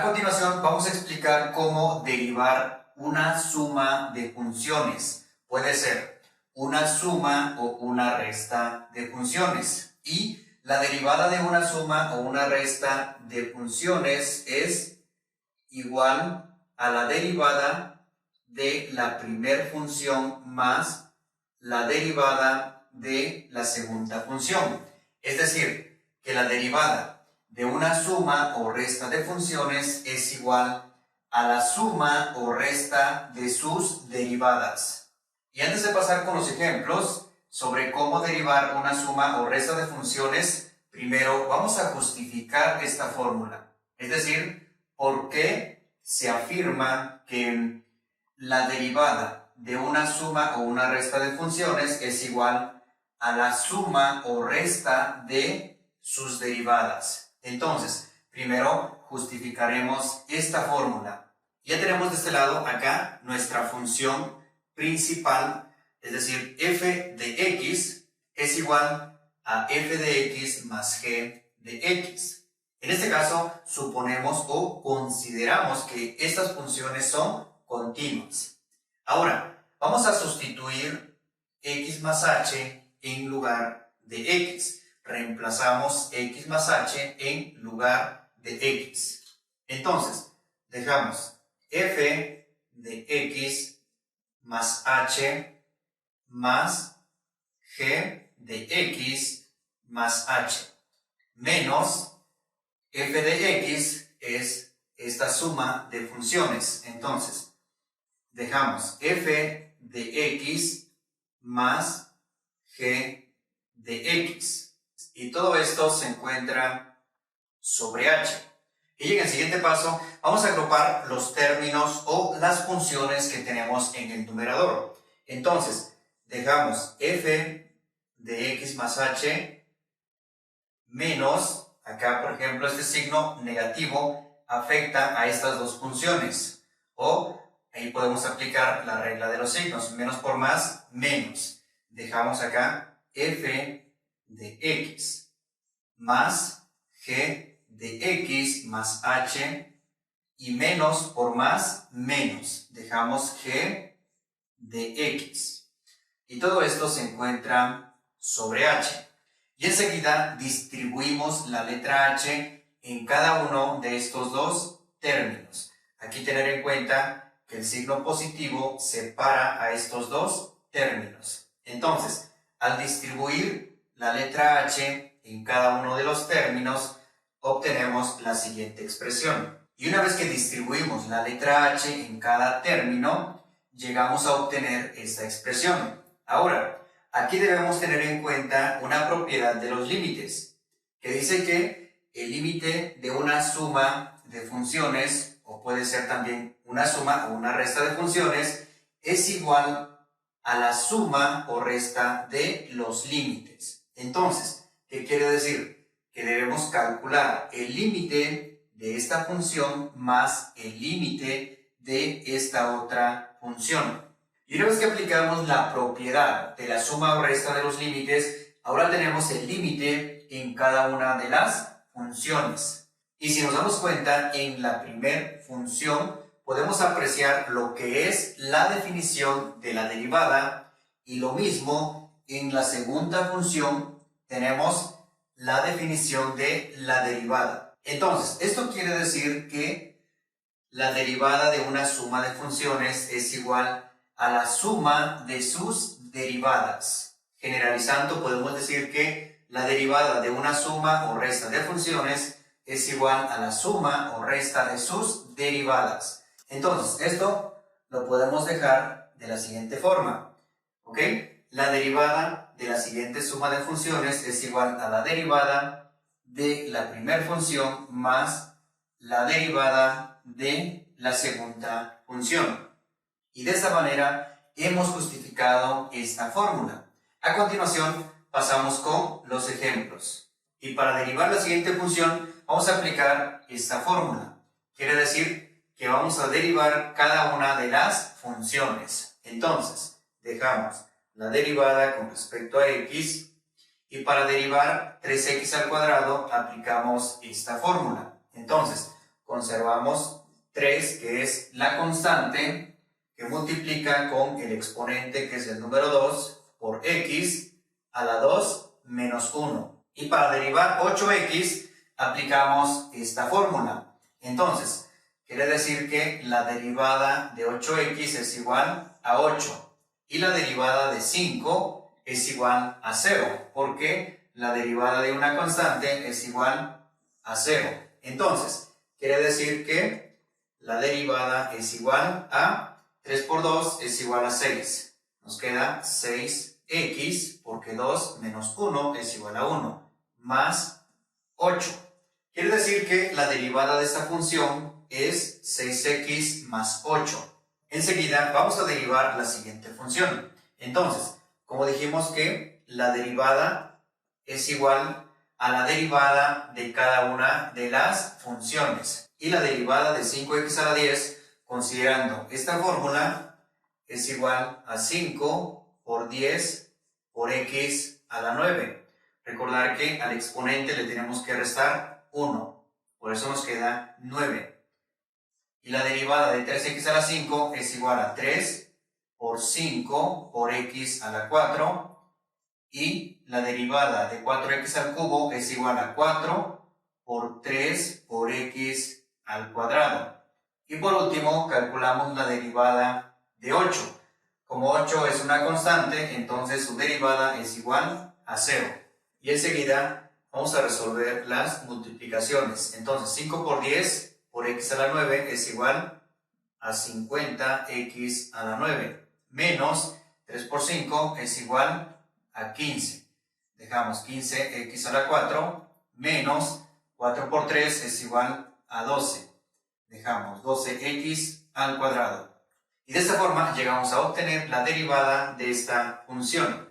continuación vamos a explicar cómo derivar una suma de funciones. Puede ser una suma o una resta de funciones. Y la derivada de una suma o una resta de funciones es igual a la derivada de la primer función más la derivada de la segunda función. Es decir, que la derivada de una suma o resta de funciones es igual a la suma o resta de sus derivadas. Y antes de pasar con los ejemplos sobre cómo derivar una suma o resta de funciones, primero vamos a justificar esta fórmula. Es decir, por qué se afirma que la derivada de una suma o una resta de funciones es igual a la suma o resta de sus derivadas. Entonces, primero justificaremos esta fórmula. Ya tenemos de este lado acá nuestra función principal, es decir, f de x es igual a f de x más g de x. En este caso, suponemos o consideramos que estas funciones son continuas. Ahora, vamos a sustituir x más h en lugar de x. Reemplazamos x más h en lugar de x. Entonces, dejamos f de x más h más g de x más h menos f de x es esta suma de funciones. Entonces, dejamos f de x más g de x. Y todo esto se encuentra sobre h. Y en el siguiente paso vamos a agrupar los términos o las funciones que tenemos en el numerador. Entonces, dejamos f de x más h menos, acá por ejemplo este signo negativo afecta a estas dos funciones. O ahí podemos aplicar la regla de los signos, menos por más, menos. Dejamos acá f de x más g de x más h y menos por más, menos. Dejamos g de x. Y todo esto se encuentra sobre h. Y enseguida distribuimos la letra h en cada uno de estos dos términos. Aquí tener en cuenta que el signo positivo separa a estos dos términos. Entonces, al distribuir la letra h en cada uno de los términos, obtenemos la siguiente expresión. Y una vez que distribuimos la letra h en cada término, llegamos a obtener esta expresión. Ahora, aquí debemos tener en cuenta una propiedad de los límites, que dice que el límite de una suma de funciones, o puede ser también una suma o una resta de funciones, es igual a la suma o resta de los límites. Entonces, ¿qué quiere decir? Que debemos calcular el límite de esta función más el límite de esta otra función. Y una vez que aplicamos la propiedad de la suma o resta de los límites, ahora tenemos el límite en cada una de las funciones. Y si nos damos cuenta, en la primera función podemos apreciar lo que es la definición de la derivada, y lo mismo en la segunda función tenemos la definición de la derivada. Entonces, esto quiere decir que la derivada de una suma de funciones es igual a la suma de sus derivadas. Generalizando, podemos decir que la derivada de una suma o resta de funciones es igual a la suma o resta de sus derivadas. Entonces, esto lo podemos dejar de la siguiente forma. ¿Ok? La derivada de la siguiente suma de funciones es igual a la derivada de la primera función más la derivada de la segunda función. Y de esta manera hemos justificado esta fórmula. A continuación pasamos con los ejemplos. Y para derivar la siguiente función vamos a aplicar esta fórmula. Quiere decir que vamos a derivar cada una de las funciones. Entonces, dejamos la derivada con respecto a x, y para derivar 3x al cuadrado aplicamos esta fórmula. Entonces, conservamos 3, que es la constante que multiplica con el exponente, que es el número 2, por x a la 2 menos 1. Y para derivar 8x aplicamos esta fórmula. Entonces, quiere decir que la derivada de 8x es igual a 8 y la derivada de 5 es igual a 0, porque la derivada de una constante es igual a 0. Entonces, quiere decir que la derivada es igual a 3 por 2 es igual a 6. Nos queda 6x, porque 2 menos 1 es igual a 1, más 8. Quiere decir que la derivada de esta función es 6x más 8. Enseguida vamos a derivar la siguiente función. Entonces, como dijimos que la derivada es igual a la derivada de cada una de las funciones. Y la derivada de 5x a la 10, considerando esta fórmula, es igual a 5 por 10 por x a la 9. Recordar que al exponente le tenemos que restar 1, por eso nos queda 9. Y la derivada de 3x a la 5 es igual a 3 por 5 por x a la 4. Y la derivada de 4x al cubo es igual a 4 por 3 por x al cuadrado. Y por último, calculamos la derivada de 8. Como 8 es una constante, entonces su derivada es igual a 0. Y enseguida vamos a resolver las multiplicaciones. Entonces 5 por 10 por x a la 9 es igual a 50x a la 9. Menos 3 por 5 es igual a 15. Dejamos 15x a la 4 menos 4 por 3 es igual a 12. Dejamos 12x al cuadrado. Y de esta forma llegamos a obtener la derivada de esta función.